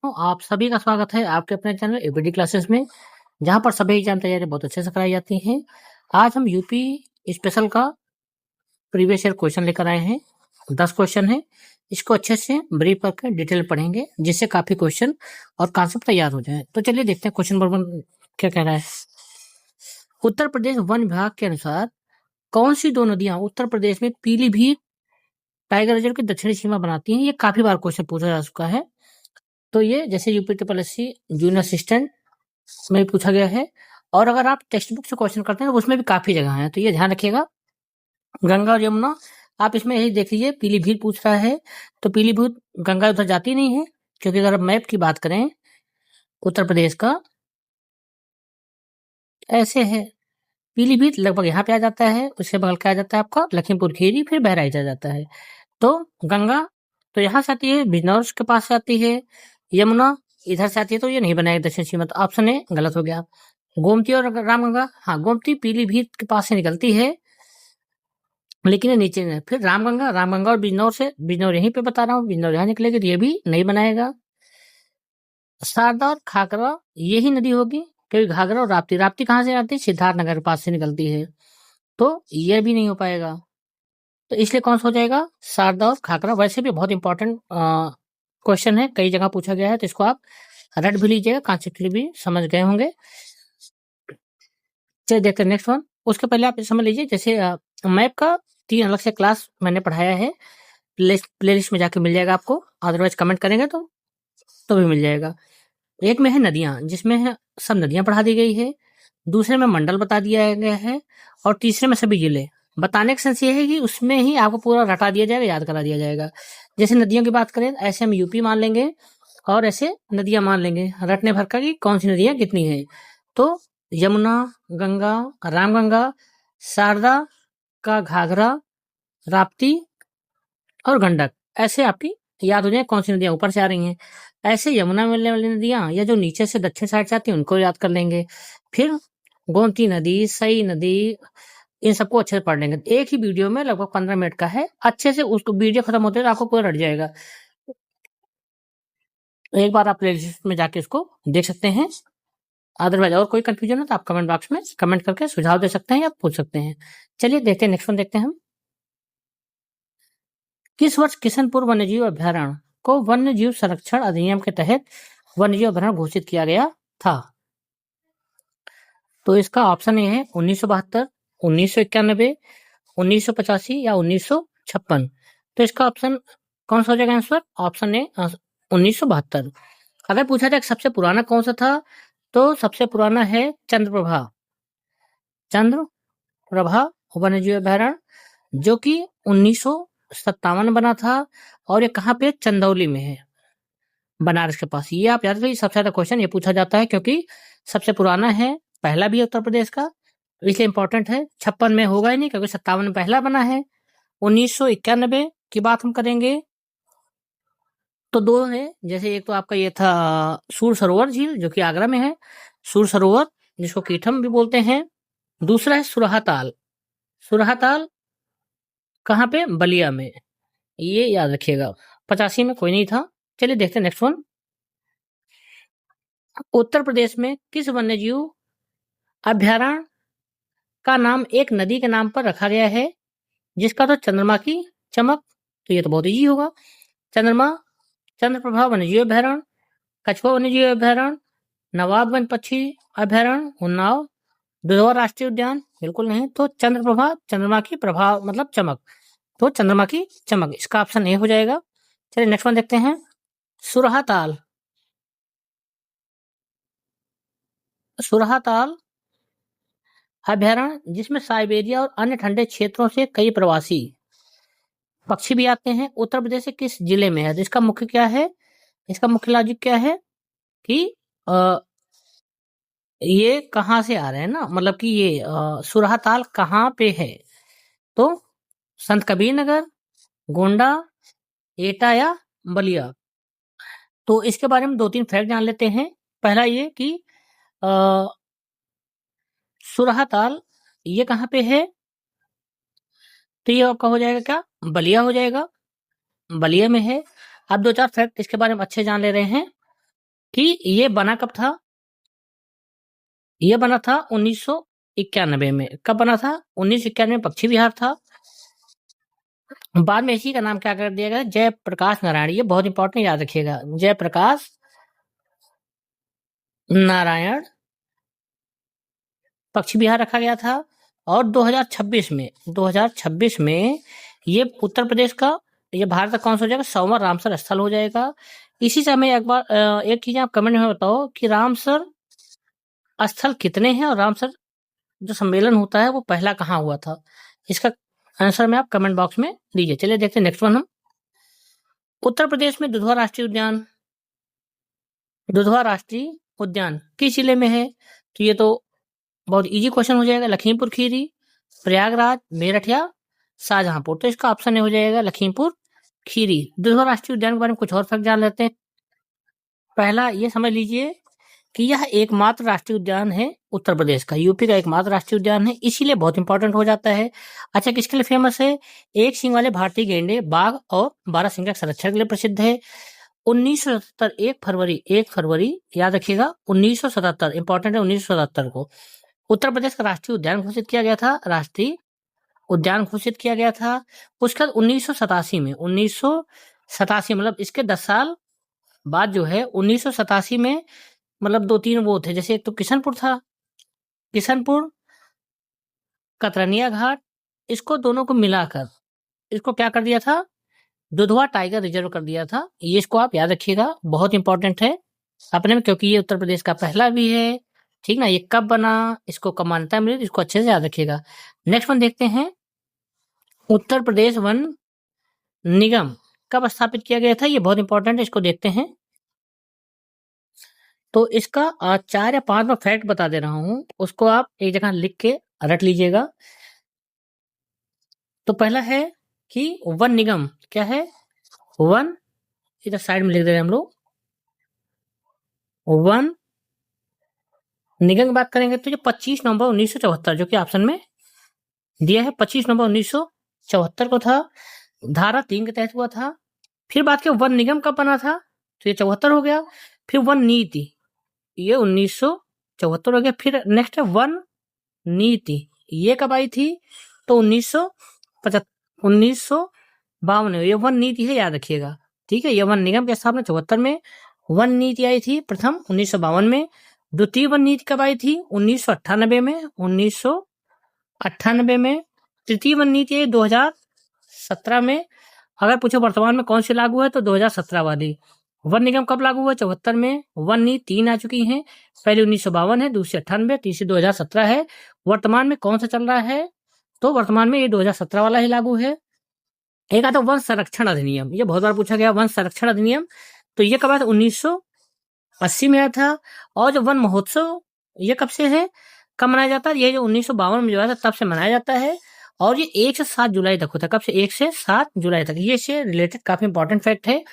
तो आप सभी का स्वागत है आपके अपने चैनल एबीडी क्लासेस में, जहां पर सभी एग्जाम तैयारी बहुत अच्छे से कराई जाती हैं। आज हम यूपी स्पेशल का प्रीवियस ईयर क्वेश्चन लेकर आए हैं। 10 क्वेश्चन है, इसको अच्छे से ब्रीफ करके डिटेल पढ़ेंगे, जिससे काफी क्वेश्चन और कॉन्सेप्ट तैयार हो जाए। तो चलिए देखते हैं क्वेश्चन नंबर 1 क्या कह रहा है। उत्तर प्रदेश वन विभाग के अनुसार कौन सी दो नदियां उत्तर प्रदेश में पीलीभीत टाइगर रिजर्व की दक्षिणी सीमा बनाती हैं? ये काफी बार क्वेश्चन पूछा जा चुका है। तो ये जैसे UP triple S C junior assistant में पूछा गया है, और अगर आप टेक्स्ट बुक से क्वेश्चन करते हैं तो उसमें भी काफी जगह है, तो ये ध्यान रखिएगा। गंगा और यमुना, आप इसमें यही देख लीजिए, पीलीभीत पूछ रहा है तो पीलीभीत गंगा उधर जाती नहीं है, क्योंकि अगर मैप की बात करें उत्तर प्रदेश का, ऐसे है, पीलीभीत लगभग यहाँ पे आ जाता है, उसके बगल क्या आ जाता है आपका लखीमपुर खीरी, फिर बहराइच आ जाता है। तो गंगा तो यहाँ से आती है, बिजनौर के पास से आती है, यमुना इधर से आती है, तो ये नहीं बनाएगा दक्षिण सीमा, तो ऑप्शन ए गलत हो गया। गोमती और रामगंगा, हाँ गोमती पीलीभीत के पास से निकलती है, लेकिन ये नीचे है। फिर रामगंगा और बिजनौर से, बिजनौर यहीं पे बता रहा हूँ, बिजनौर यहाँ निकलेगी, तो ये भी नहीं बनाएगा। शारदा और खाकरा यही नदी होगी, क्योंकि घाघरा और राप्ती, राप्ती कहाँ से आती है? सिद्धार्थनगर के पास से निकलती है, तो ये भी नहीं हो पाएगा। तो इसलिए कौन सा हो जाएगा? शारदा और खाकरा। वैसे भी बहुत इंपॉर्टेंट क्वेश्चन है, कई जगह पूछा गया है, तो इसको आप रट भी लीजिएगा, कॉन्सेप्चुअली भी समझ गए होंगे। चलिए देखते हैं नेक्स्ट वन। उसके पहले आप समझ लीजिए, जैसे मैप का 3 अलग से क्लास मैंने पढ़ाया है, प्लेलिस्ट में जाके मिल जाएगा आपको, अदरवाइज कमेंट करेंगे तो भी मिल जाएगा। एक में है नदियां, जिसमें है सब नदियां पढ़ा दी गई है, दूसरे में मंडल बता दिया गया है, और तीसरे में सभी जिले। बताने का सेंस ये है कि उसमें ही आपको पूरा रटा दिया जाएगा, याद करा दिया जाएगा। जैसे नदियों की बात करें, ऐसे हम यूपी मान लेंगे और ऐसे नदियां मान लेंगे, रटने भर का कि कौन सी नदियां कितनी है। तो यमुना, गंगा, रामगंगा, शारदा का घाघरा, राप्ती और गंडक, ऐसे आपकी याद हो जाए कौन सी नदियां ऊपर से आ रही हैं। ऐसे यमुना में मिलने वाली नदियां या जो नीचे से दक्षिण साइड से आती हैं उनको याद कर लेंगे। फिर गोमती नदी, सई नदी, इन सबको अच्छे से पढ़ लेंगे। एक ही वीडियो में लगभग 15 मिनट का है, अच्छे से उसको वीडियो खत्म होते तो आपको पूरा रट जाएगा। एक बार आप प्लेलिस्ट में जाके उसको देख सकते हैं। अदरवाइज और कोई कंफ्यूजन है तो आप कमेंट बॉक्स में कमेंट करके सुझाव दे सकते हैं या पूछ सकते हैं। चलिए देखते हैं नेक्स्ट वन, देखते हैं हम। किस वर्ष किशनपुर वन्यजीव अभ्यारण्य को वन्यजीव संरक्षण अधिनियम के तहत वन्यजीव अभ्यारण्य घोषित किया गया था? तो इसका ऑप्शन ए है 1972, 1991, 1985 या 1956। तो इसका ऑप्शन कौन सा हो जाएगा आंसर? Option A 1972। अगर पूछा जाए सबसे पुराना कौन सा था, तो सबसे पुराना है चंद्रप्रभा वन्यजीव अभ्यारण्य, जो कि 1957 में बना था, और ये कहाँ पे? चंदौली में है, बनारस के पास। ये आप याद रखिए, सबसे ज्यादा क्वेश्चन ये पूछा जाता है, क्योंकि सबसे पुराना है, पहला भी है उत्तर प्रदेश का, इसलिए इंपॉर्टेंट है। 56 में होगा ही नहीं, क्योंकि 57 में पहला बना है। 1991 की बात हम करेंगे तो 2 है, जैसे एक तो आपका ये था सूर सरोवर झील, जो कि आगरा में है, सूर सरोवर जिसको कीठम भी बोलते हैं। दूसरा है सुरहाताल, सुरहाताल कहाँ पे? बलिया में, ये याद रखिएगा। 85 में कोई नहीं था। चलिए देखते हैं नेक्स्ट वन। उत्तर प्रदेश में किस वन्यजीव अभ्यारण्य का नाम एक नदी के नाम पर रखा गया है, जिसका तो चंद्रमा की चमक? तो ये तो बहुत ईजी होगा। चंद्रप्रभा वन्यजीव अभ्यारण्य, कछुआ वन्यजीव अभ्यारण्य, नवाबगंज पक्षी अभ्यारण्य उन्नाव, दुधवा राष्ट्रीय उद्यान? बिल्कुल नहीं। तो चंद्रप्रभा, चंद्रमा की प्रभाव मतलब चमक, तो चंद्रमा की चमक, इसका ऑप्शन ए हो जाएगा। चलिए नेक्स्ट वन देखते हैं। सुरहाताल, सुरहाताल अभ्यारण्य, जिसमें साइबेरिया और अन्य ठंडे क्षेत्रों से कई प्रवासी पक्षी भी आते हैं, उत्तर प्रदेश के किस जिले में है? तो इसका मुख्य क्या है? इसका मुख्य लॉजिक क्या है कि ये कहाँ से आ रहे हैं ना, मतलब कि ये सुरहाताल कहाँ पे है? तो संत कबीर नगर, गोंडा, एटा या बलिया? तो इसके बारे में 2-3 फैक्ट जान लेते हैं। पहला ये कि सुरहाताल ये कहाँ पे है? तो ये आपका हो जाएगा क्या? बलिया हो जाएगा, बलिया में है। अब 2-4 फैक्ट इसके बारे में अच्छे जान ले रहे हैं। कि ये बना कब था? ये बना था 1991 में। कब बना था? 1991 में पक्षी विहार था। बाद में इसी का नाम क्या कर दिया गया? जयप्रकाश नारायण। ये बहुत इंपॉर्टेंट, याद रखिएगा, जयप्रकाश नारायण पक्षी विहार रखा गया था। और 2026 में ये उत्तर प्रदेश का, ये भारत का कौन सा हो जाएगा? 100वां रामसर स्थल हो जाएगा। इसी समय एक बार एक चीज आप कमेंट में बताओ कि रामसर स्थल कितने हैं और रामसर जो सम्मेलन होता है वो पहला कहाँ हुआ था? इसका आंसर में आप कमेंट बॉक्स में दीजिए। चलिए देखते हैं नेक्स्ट वन हम। उत्तर प्रदेश में दुधवा राष्ट्रीय उद्यान, दुधवा राष्ट्रीय उद्यान किस जिले में है? तो ये तो बहुत इजी क्वेश्चन हो जाएगा। लखीमपुर खीरी, प्रयागराज, मेरठ या शाहजहांपुर। तो इसका ऑप्शन ए हो जाएगा लखीमपुर खीरी। दुधवा राष्ट्रीय उद्यान के बारे में कुछ और फैक्ट जान लेते हैं। पहला ये समझ लीजिए कि यह एकमात्र राष्ट्रीय उद्यान है उत्तर प्रदेश का, यूपी का एकमात्र राष्ट्रीय उद्यान है, इसीलिए बहुत इंपॉर्टेंट हो जाता है। अच्छा, किसके लिए फेमस है? एक सींग वाले भारतीय गैंडे, बाघ और बारहसिंगा के संरक्षण के लिए प्रसिद्ध है। 1977 1 फरवरी याद रखिएगा, 1977 इंपॉर्टेंट है, 1977 को उत्तर प्रदेश का राष्ट्रीय उद्यान घोषित किया गया था। राष्ट्रीय उद्यान घोषित किया गया था। उसके बाद 1987 में, 1987 मतलब इसके 10 साल बाद जो है 1987 में, मतलब 2-3 वो थे, जैसे एक तो किशनपुर था, किशनपुर, कतरनिया घाट, इसको दोनों को मिलाकर इसको क्या कर दिया था? दुधवा टाइगर रिजर्व कर दिया था। ये इसको आप याद रखिएगा, बहुत इंपॉर्टेंट है अपने में, क्योंकि ये उत्तर प्रदेश का पहला भी है। ठीक ना? ये कब बना, इसको कब मान्यता मिली, इसको अच्छे से याद रखिएगा। नेक्स्ट वन देखते हैं। उत्तर प्रदेश वन निगम कब स्थापित किया गया था? ये बहुत इंपॉर्टेंट है, इसको देखते हैं। तो इसका 4 या 5 मैं फैक्ट बता दे रहा हूं, उसको आप एक जगह लिख के रट लीजिएगा। तो पहला है कि वन निगम क्या है? वन, इधर साइड में लिख दे रहे हैं हम लोग। वन निगम की बात करेंगे तो ये 25 नवंबर 1974, जो कि ऑप्शन में दिया है, 25 नवंबर 1974 को था। धारा 3 के तहत हुआ था। फिर बात की वन निगम कब बना था? तो ये 74 हो गया। फिर वन नीति, ये 1974 हो गया। फिर नेक्स्ट है वन नीति, ये कब आई थी? तो 1952 में। ये वन नीति है, याद रखिएगा। ठीक है, ये वन निगम के स्थापना 74 में। वन नीति आई थी प्रथम 1952 में। द्वितीय वन नीति कब आई थी? 1998 में, 1998 में। तृतीय वन नीति आई 2017 में। अगर पूछे वर्तमान में कौन सी लागू है, तो 2017 वाली। वन निगम कब लागू हुआ? 74 में। वन नीति 3 आ चुकी हैं, पहली 1952 है, दूसरी 98, तीसरी 2017 है। वर्तमान में कौन सा चल रहा है? तो वर्तमान में ये 2017 वाला ही लागू है। एक आता वन संरक्षण अधिनियम, ये बहुत बार पूछा गया, वन संरक्षण अधिनियम। तो ये कब आया था? 1980 में आया था। और जो वन महोत्सव, ये कब से है, कब मनाया जाता है? ये जो 1952 में जो आया था तब से मनाया जाता है। और ये 1 से 7 जुलाई तक होता है। कब से? 1 से 7 जुलाई तक। ये से रिलेटेड काफी इंपॉर्टेंट फैक्ट है,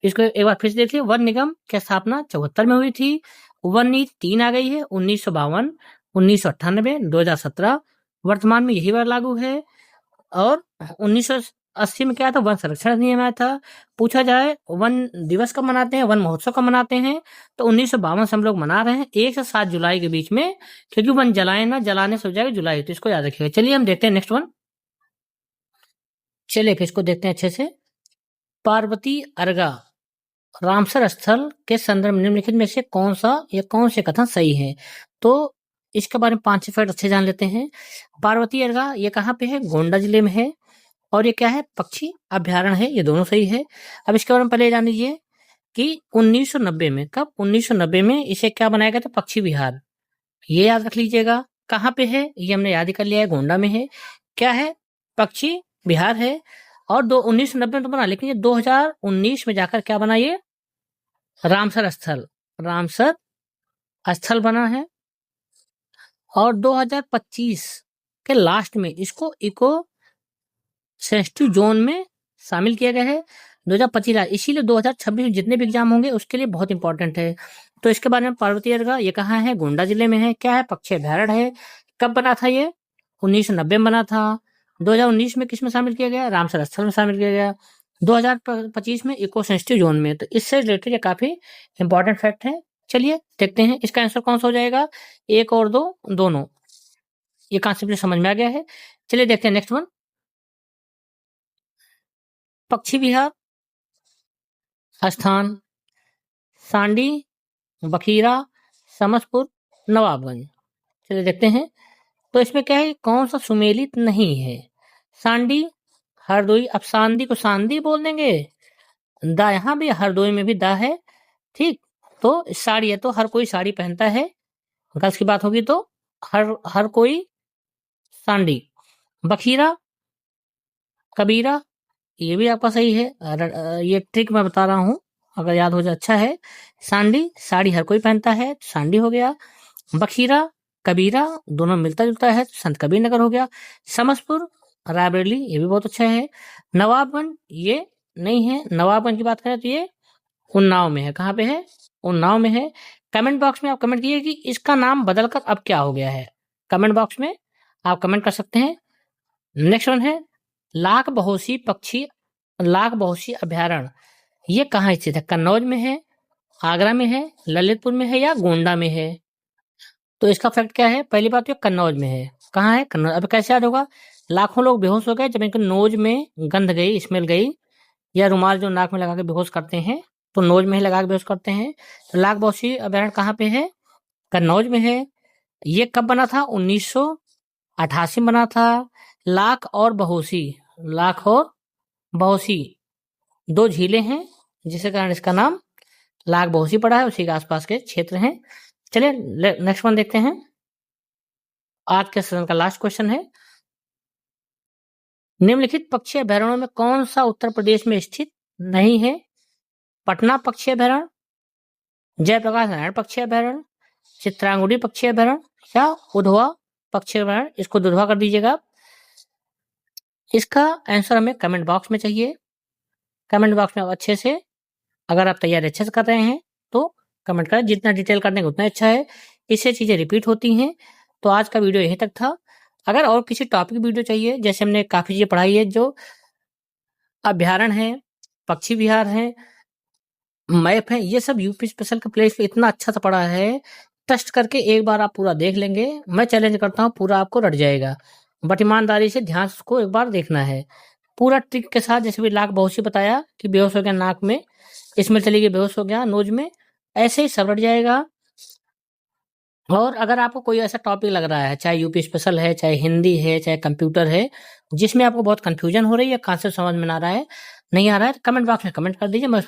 इसको एक बार फिर से देखिए। वन निगम की स्थापना 74 में हुई थी। वन नीति 3 आ गई है, 1952, 1998, 2017। वर्तमान में यही बार लागू है। और 1980 में क्या था? वन संरक्षण अधिनियम आया था। पूछा जाए वन दिवस कब मनाते हैं, वन महोत्सव कब मनाते हैं, तो 1952 से हम लोग मना रहे हैं, 1 से 7 जुलाई के बीच में, क्योंकि वन जलाए ना, जलाने से हो जाएगा जुलाई, तो इसको याद रखिएगा। चलिए हम देखते हैं नेक्स्ट वन। चलिए फिर इसको देखते हैं अच्छे से। पार्वती अर्गा रामसर स्थल के संदर्भ में निम्नलिखित में से कौन सा या कौन से कथन सही है? तो इसके बारे में 5 फैक्ट अच्छे जान लेते हैं। पार्वती अर्गा ये कहाँ पे है? गोंडा जिले में है। और ये क्या है? पक्षी अभ्यारण्य है। ये दोनों सही है। अब इसके बारे में पहले जान लीजिए कि 1990 में, कब? 1990 में इसे क्या बनाया गया था? पक्षी विहार। ये याद रख लीजिएगा। कहाँ पे है? ये हमने याद ही कर लिया है, गोंडा में है। क्या है? पक्षी विहार है। और 1990 में तो बना, लेकिन ये 2019 में जाकर क्या बना? ये रामसर स्थल, रामसर स्थल बना है। और 2025 के लास्ट में इसको इको सेंसिटिव जोन में शामिल किया गया है। 2025 इसीलिए 2026 में जितने भी एग्जाम होंगे उसके लिए बहुत इंपॉर्टेंट है। तो इसके बारे में पार्वती अर्गा ये कहाँ है? गोंडा जिले में है। क्या है? पक्षी अभ्यारण्य है। कब बना था ये? 1990 में बना था। 2019 में किस में शामिल किया गया? रामसर स्थल में शामिल किया गया। 2025 में इको सेंसिटिव जोन में। तो इससे रिलेटेड ये काफी इंपॉर्टेंट फैक्ट है। चलिए देखते हैं इसका आंसर कौन सा हो जाएगा, 1 और 2 दोनों। ये कॉन्सेप्ट समझ में आ गया है। चलिए देखते हैं नेक्स्ट वन। पक्षी विहार, स्थान, सांडी, बखीरा, समसपुर, नवाबगंज। चलिए देखते हैं। तो इसमें क्या है, कौन सा सुमेलित नहीं है। सांडी, हरदोई। अब सांडी को सांदी बोल देंगे, दा यहाँ भी, हरदोई में भी दा है, ठीक। तो साड़ी है तो हर कोई साड़ी पहनता है, गर्ल्स की बात होगी तो हर कोई सांडी। बखीरा, कबीरा, ये भी आपका सही है। ये ट्रिक मैं बता रहा हूँ, अगर याद हो जाए अच्छा है। सांडी, साड़ी हर कोई पहनता है, सांडी हो गया। बखीरा, कबीरा, दोनों मिलता जुलता है, संत कबीर नगर हो गया। समसपुर, रायबरेली, ये भी बहुत अच्छा है। नवाबगंज ये नहीं है। नवाबगंज की बात करें तो ये उन्नाव में है। कहाँ पे है, उन्नाव में है। कमेंट बॉक्स में आप कमेंट कीजिए कि इसका नाम बदलकर अब क्या हो गया है। कमेंट बॉक्स में आप कमेंट कर सकते हैं। नेक्स्ट वन है लाख बहोशी पक्षी, लाख बहोशी अभ्यारण्य। ये कहाँ स्थित है, कन्नौज में है, आगरा में है, ललितपुर में है या गोंडा में है। तो इसका फैक्ट क्या है, पहली बात तो कन्नौज में है। कहाँ है, कन्नौज। अब कैसे याद होगा, लाखों लोग बेहोश हो गए जब इनके नोज में गंध गई, स्मेल गई, या रुमाल जो नाक में लगा के बेहोश करते हैं तो नोज में ही लगा के बेहोश करते हैं। तो लाख बहोशी अभ्यारण्य कहाँ पे है, कन्नौज में है। ये कब बना था, 1988 में बना था। लाख और बहोशी, लाख और बहोशी 2 झीलें हैं, जिसके कारण इसका नाम लाख बहोशी पड़ा है, उसी के आसपास के क्षेत्र हैं। चलिए नेक्स्ट वन देखते हैं। आज के सेशन का लास्ट क्वेश्चन है, निम्नलिखित पक्षी अभ्यारण्यों में कौन सा उत्तर प्रदेश में स्थित नहीं है। पटना पक्षी अभ्यारण्य, जयप्रकाश नारायण पक्षी अभ्यारण्य, चित्रांगुड़ी पक्षी अभ्यारण्य या उधवा पक्षी अभ्यारण्य। इसको दुधवा कर दीजिएगा। इसका आंसर हमें कमेंट बॉक्स में चाहिए। कमेंट बॉक्स में आप अच्छे से, अगर आप तैयारी अच्छे से कर रहे हैं तो कमेंट करें, जितना डिटेल कर देंगे उतना अच्छा है, इससे चीजें रिपीट होती हैं। तो आज का वीडियो यहीं तक था। अगर और किसी टॉपिक वीडियो चाहिए, जैसे हमने काफी चीजें पढ़ाई है, जो अभ्यारण्य है, पक्षी विहार है, मैप है, ये सब यूपी स्पेशल के प्लेलिस्ट पे इतना अच्छा सा पड़ा है, टेस्ट करके एक बार आप पूरा देख लेंगे, मैं चैलेंज करता हूँ पूरा आपको रट जाएगा। बट ईमानदारी से ध्यान से उसको एक बार देखना है पूरा ट्रिक के साथ। जैसे भी लाख बहोशी बताया कि बेहोश हो गया नाक में, इसमें चली गई, बेहोश हो गया नोज में, ऐसे ही सब रट जाएगा। और अगर आपको कोई ऐसा टॉपिक लग रहा है, चाहे यूपी स्पेशल है, चाहे हिंदी है, चाहे कंप्यूटर है, जिसमें आपको बहुत कंफ्यूजन हो रही है, कॉन्सेप्ट समझ में ना आ रहा है, नहीं आ रहा है, कमेंट बॉक्स में कमेंट कर दीजिए, मैं